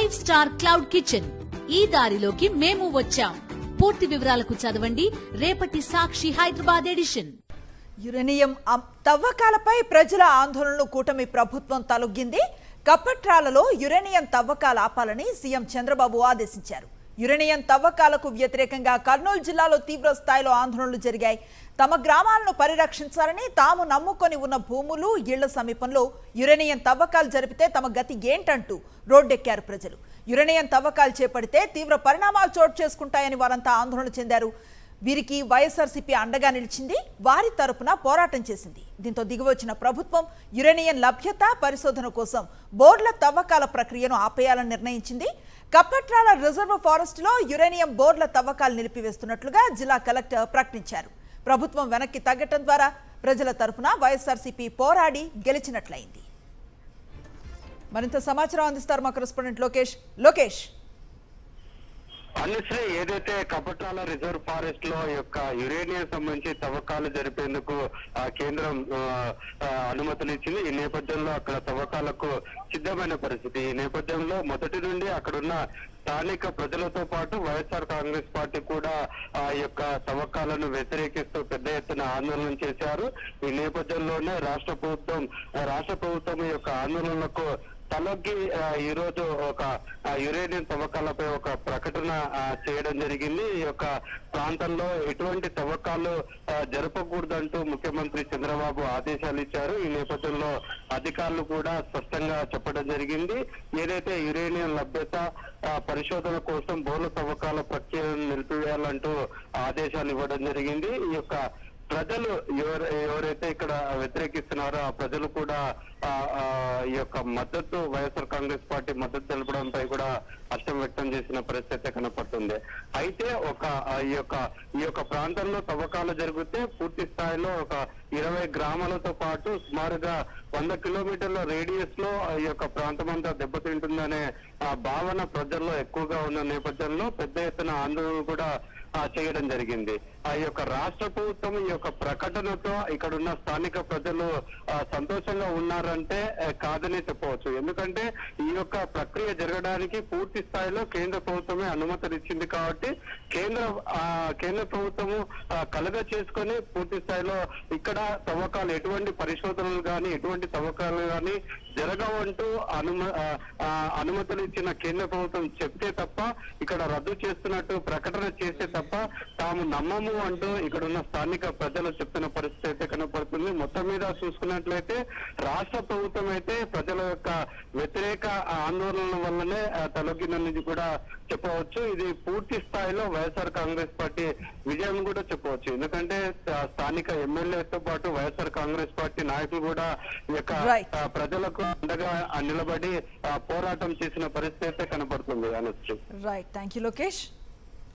5 star cloud kitchen. ఈ దారిలోకి మేము వచ్చాం. పూర్తి వివరాలకు చదవండి రేపటి సాక్షి హైదరాబాద్ ఎడిషన్. యురేనియం తవ్వకాలపై ప్రజల ఆందోళనలు కూటమి ప్రభుత్వం తలొగ్గింది. కప్పట్రాలలో యురేనియం తవ్వకాలు ఆపాలని సీఎం చంద్రబాబు ఆదేశించారు. యురేనియం తవ్వకాలకు వ్యతిరేకంగా కర్నూలు జిల్లాలో తీవ్ర స్థాయిలో ఆందోళనలు జరిగాయి. తమ గ్రామాలను పరిరక్షించాలని, తాము నమ్ముకొని ఉన్న భూములు, ఇళ్ల సమీపంలో యురేనియం తవ్వకాలు జరిపితే తమ గతి ఏంటంటూ రోడ్డెక్కారు ప్రజలు. యురేనియం తవ్వకాలు చేపడితే తీవ్ర పరిణామాలు చోటు చేసుకుంటాయని వారంతా ఆందోళన చెందారు. వీరికి వైఎస్ఆర్సీపీ అండగా నిలిచింది, వారి తరపున పోరాటం చేసింది. దీంతో దిగివచ్చిన ప్రభుత్వం యురేనియం లభ్యత పరిశోధన కోసం బోర్ల తవ్వకాల ప్రక్రియను ఆపేయాలని నిర్ణయించింది. కప్పట్రాల రిజర్వ్ ఫారెస్ట్ లో యురేనియం బోర్ల తవ్వకాలు నిలిపివేస్తున్నట్లుగా జిల్లా కలెక్టర్ ప్రకటించారు. ప్రభుత్వం వెనక్కి తగ్గటం ద్వారా ప్రజల తరపున వైఎస్ఆర్సీపీ పోరాడి గెలిచినట్లయింది. మరింత సమాచారం అందిస్తారు మా కరెస్పాండెంట్ లోకేష్. అనుశ్రీ, ఏదైతే కపట్రాల రిజర్వ్ ఫారెస్ట్ లో యొక్క యురేనియం సంబంధించి తవ్వకాలు జరిపేందుకు కేంద్రం అనుమతులు ఇచ్చింది. ఈ నేపథ్యంలో అక్కడ తవ్వకాలకు సిద్ధమైన పరిస్థితి. ఈ నేపథ్యంలో మొదటి నుండి అక్కడున్న స్థానిక ప్రజలతో పాటు వైఎస్ఆర్ కాంగ్రెస్ పార్టీ కూడా ఆ యొక్క తవ్వకాలను వ్యతిరేకిస్తూ పెద్ద ఎత్తున ఆందోళన చేశారు. ఈ నేపథ్యంలోనే రాష్ట్ర ప్రభుత్వం యొక్క ఆందోళనలకు తలొగ్గి ఈ రోజు ఒక యురేనియం తవ్వకాలపై ఒక ప్రకటన చేయడం జరిగింది. ఈ యొక్క ప్రాంతంలో ఎటువంటి తవ్వకాలు జరపకూడదంటూ ముఖ్యమంత్రి చంద్రబాబు ఆదేశాలు ఇచ్చారు. ఈ నేపథ్యంలో అధికారులు కూడా స్పష్టంగా చెప్పడం జరిగింది. ఏదైతే యురేనియం లభ్యత పరిశోధన కోసం బోర్ల తవ్వకాల ప్రక్రియను నిలిపివేయాలంటూ ఆదేశాలు ఇవ్వడం జరిగింది. ఈ యొక్క ప్రజలు ఎవరైతే ఇక్కడ వ్యతిరేకిస్తున్నారో ఆ ప్రజలు కూడా ఈ యొక్క మద్దతు, వైఎస్ఆర్ కాంగ్రెస్ పార్టీ మద్దతు తెలపడంపై కూడా హర్షం వ్యక్తం చేసిన పరిస్థితి కనపడుతుంది. అయితే ఈ యొక్క ప్రాంతంలో తవ్వకాలు జరిగితే పూర్తి స్థాయిలో ఒక 20 గ్రామాలతో పాటు సుమారుగా 100 కిలోమీటర్ల రేడియస్ లో ఈ యొక్క ప్రాంతం అంతా దెబ్బతింటుందనే భావన ప్రజల్లో ఎక్కువగా ఉన్న నేపథ్యంలో పెద్ద ఎత్తున ఆందోళన కూడా చేయడం జరిగింది. ఆ యొక్క రాష్ట్ర ప్రభుత్వం ఈ యొక్క ప్రకటనతో ఇక్కడ ఉన్న స్థానిక ప్రజలు సంతోషంగా ఉన్నారంటే కాదని చెప్పవచ్చు. ఎందుకంటే ఈ యొక్క ప్రక్రియ జరగడానికి పూర్తి స్థాయిలో కేంద్ర ప్రభుత్వమే అనుమతినిచ్చింది కాబట్టి కేంద్ర ప్రభుత్వము కలగ చేసుకొని పూర్తి స్థాయిలో ఇక్కడ తవ్వకాలు ఎటువంటి పరిశోధనలు కానీ ఎటువంటి తవ్వకాలు కానీ జరగవంటూ అనుమతులు ఇచ్చిన కేంద్ర ప్రభుత్వం చెప్తే తప్ప, ఇక్కడ రద్దు చేస్తున్నట్టు ప్రకటన చేస్తే తప్ప తాము నమ్మము అంటూ ఇక్కడ ఉన్న స్థానిక ప్రజలు చెప్తున్న పరిస్థితి అయితే కనపడుతుంది. మొత్తం మీద చూసుకున్నట్లయితే రాష్ట్ర ప్రభుత్వం అయితే ప్రజల యొక్క వ్యతిరేక ఆందోళనల వల్లనే తొలగినది కూడా చెప్పవచ్చు. ఇది పూర్తి స్థాయిలో వైఎస్ఆర్ కాంగ్రెస్ పార్టీ విజయం కూడా చెప్పవచ్చు. ఎందుకంటే స్థానిక ఎమ్మెల్యేతో పాటు వైఎస్ఆర్ కాంగ్రెస్ పార్టీ నాయకులు కూడా ఈ యొక్క ప్రజలకు అండగా నిలబడి పోరాటం చేసిన పరిస్థితి అయితే కనపడుతుంది. Right, thank you Lokesh.